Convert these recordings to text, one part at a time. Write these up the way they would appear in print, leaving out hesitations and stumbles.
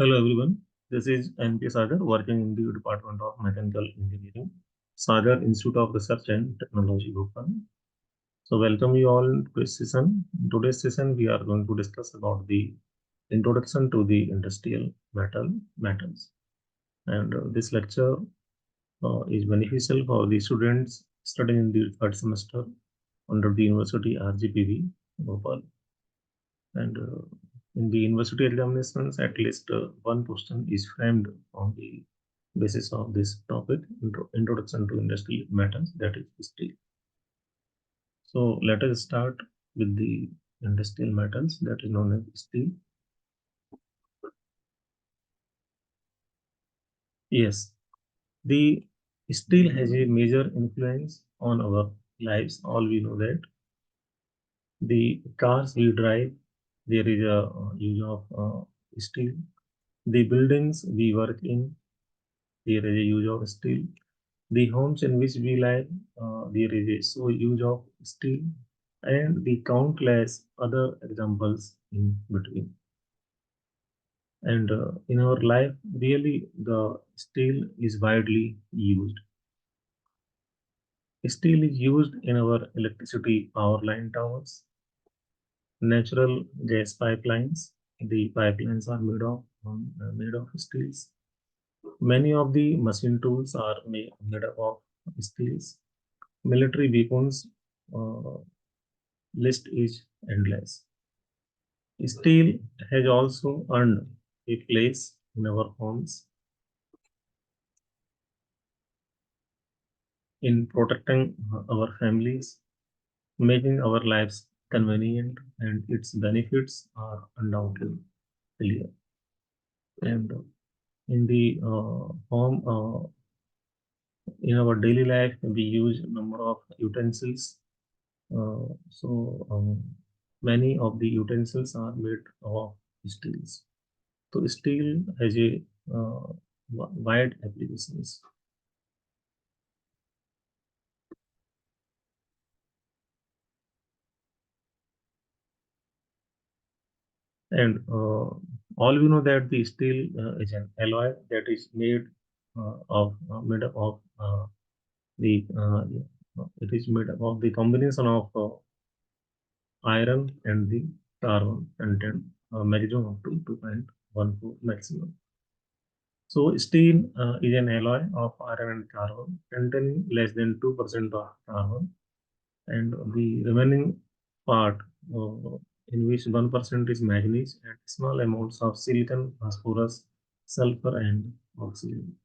Hello everyone, this is NP Sagar working in the Department of Mechanical Engineering, Sagar Institute of Research and Technology, Bhopal. So welcome you all to this session. In today's session, we are going to discuss about the introduction to the industrial metals. And this lecture is beneficial for the students studying in the third semester under the University RGPV, Bhopal. And in the university examinations, at least one question is framed on the basis of this topic, introduction to industrial metals, that is steel. So let us start with the industrial metals, that is known as steel. Yes, the steel has a major influence on our lives. All we know that the cars we drive, there is a use of steel. The buildings we work in, there is a use of steel. The homes in which we live, there is a so use of steel, and the countless other examples in between. And in our life, really, the steel is widely used. Steel is used in our electricity power line towers, natural gas pipelines. The pipelines are made of steels. Many of the machine tools are made up of steels. Military weapons uh, list is endless. Steel has also earned a place in our homes in protecting our families, making our lives convenient, and its benefits are undoubtedly clear. And in the home, in our daily life, we use a number of utensils. So many of the utensils are made of steels. So steel has a wide applications. And all we know that the steel is an alloy that is made up of the it is made up of the combination of iron and the carbon content, maximum up to 2.14 maximum. So steel is an alloy of iron and carbon containing less than 2% of carbon, and the remaining part uh, in which 1% is manganese and small amounts of silicon, phosphorus, sulfur, and oxygen.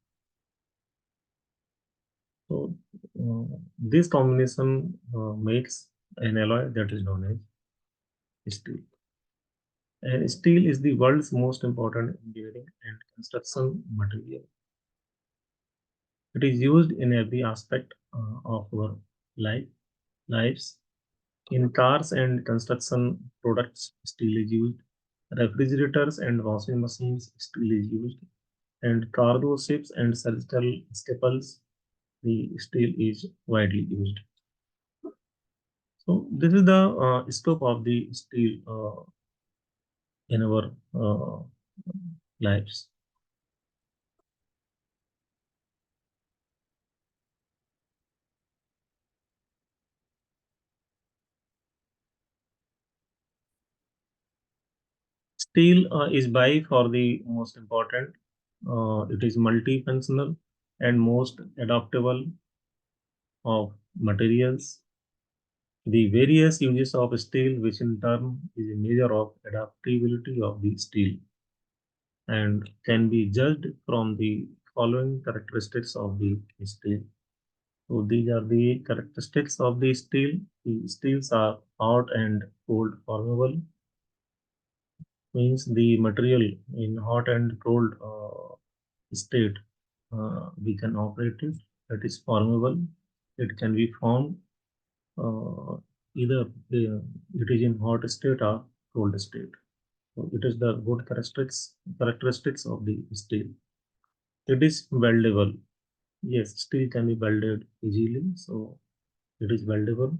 So this combination makes an alloy that is known as steel. And steel is the world's most important engineering and construction material. It is used in every aspect of our life lives. In cars and construction products, steel is used. Refrigerators and washing machines, steel is used. And cargo ships and surgical staples, the steel is widely used. So this is the scope of the steel in our lives. Steel is by far the most important. It is multifunctional and most adaptable of materials. The various uses of steel, which in turn is a measure of adaptability of the steel, and can be judged from the following characteristics of the steel. So these are the characteristics of the steel. The steels are hot and cold formable, means the material in hot and cold state we can operate it. That is formable. It can be formed uh, either it is in hot state or cold state. So it is the good characteristics of the steel. It is weldable. Yes, steel can be welded easily, so it is weldable.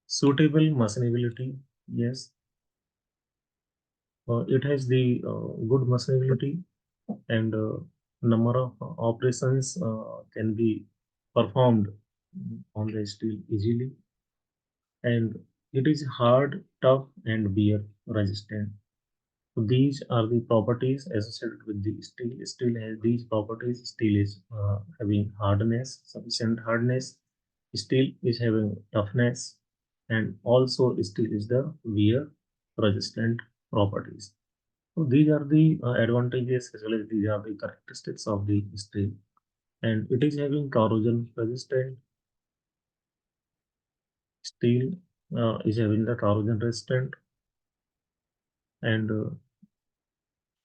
Suitable machinability. Yes, It has the good machinery and number of operations can be performed on the steel easily, and it is hard, tough, and beer resistant. So these are the properties associated with the steel. Steel has these properties. Steel is having hardness, sufficient hardness. Steel is having toughness, and also steel is the wear resistant properties. So these are the advantages as well as these are the characteristics of the steel. And it is having corrosion resistant. Steel is having the corrosion resistant and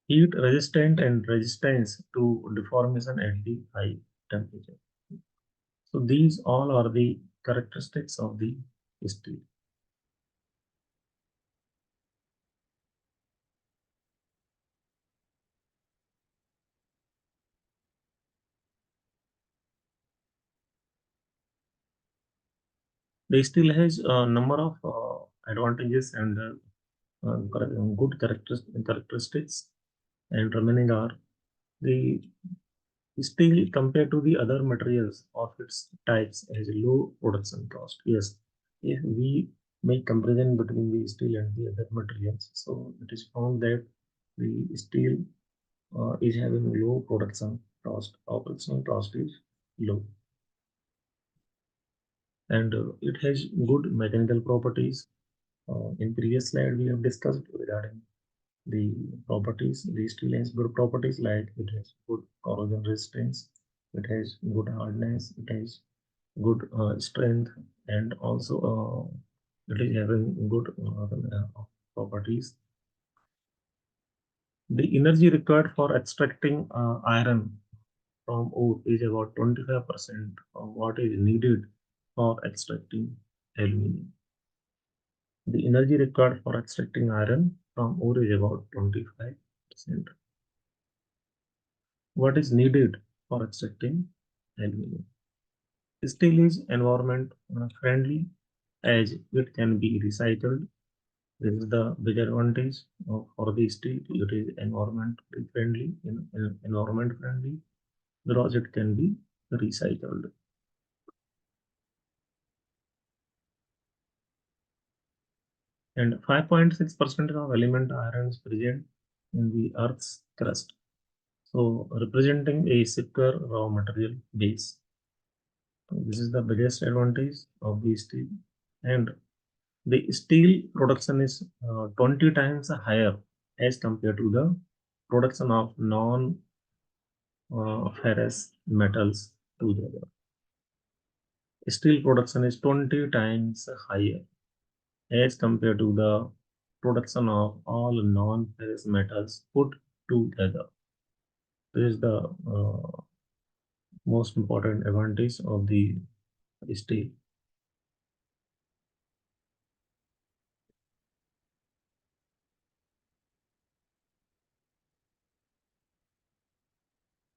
heat resistant and resistance to deformation at the high temperature. So these all are the characteristics of the steel. The steel has a number of advantages and good characteristics, and remaining are the steel compared to the other materials of its types has low production cost. Yes, if we make comparison between the steel and the other materials, so it is found that the steel is having low production cost. Operational cost is low, and it has good mechanical properties. In previous slide, we have discussed regarding the properties. The steel has good properties like it has good corrosion resistance, it has good hardness, it has good strength, and also it is having good properties. The energy required for extracting iron from ore is about 25% of what is needed for extracting aluminum. The energy required for extracting iron from ore is about 25%. What is needed for extracting aluminum? Steel is environment friendly as it can be recycled. This is the big advantage for the steel. It is environment friendly, environment friendly because it can be recycled. And 5.6% of element iron is present in the Earth's crust, so representing a secure raw material base. So this is the biggest advantage of the steel, and the steel production is 20 times higher as compared to the production of non ferrous metals together. Steel production is 20 times higher as compared to the production of all non-ferrous metals put together. This is the most important advantage of the steel.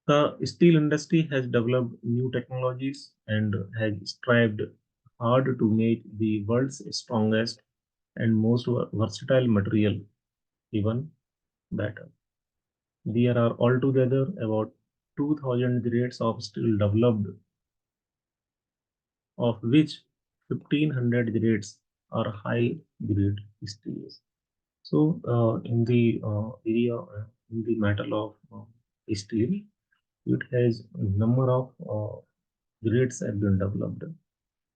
The steel industry has developed new technologies and has strived hard to make the world's strongest and most versatile material even better. There are altogether about 2000 grades of steel developed, of which 1500 grades are high grade steels. So, in the area, in the metal of steel, it has a number of grades have been developed,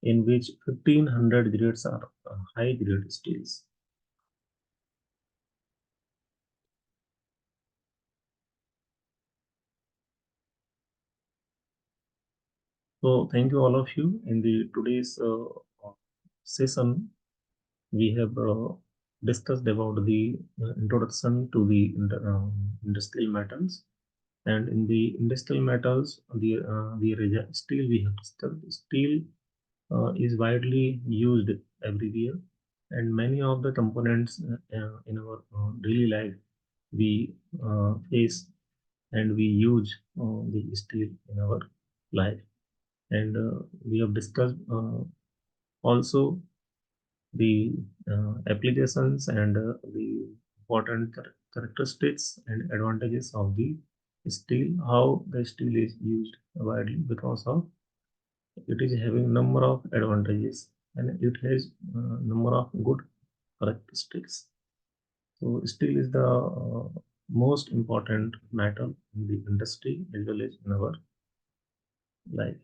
in which 1500 grades are high grade steels. So, thank you all of you. In the today's session, we have discussed about the introduction to the industrial metals. And in the industrial metals, the steel we have discussed. Steel is widely used everywhere, and many of the components in our daily life we face and we use the steel in our life. And we have discussed also the applications and the important characteristics and advantages of the steel, how the steel is used widely because of it is having number of advantages and it has number of good characteristics. So steel is the most important metal in the industry as well as in our life.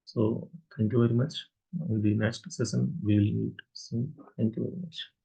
So thank you very much. In the next session, we will meet soon. Thank you very much.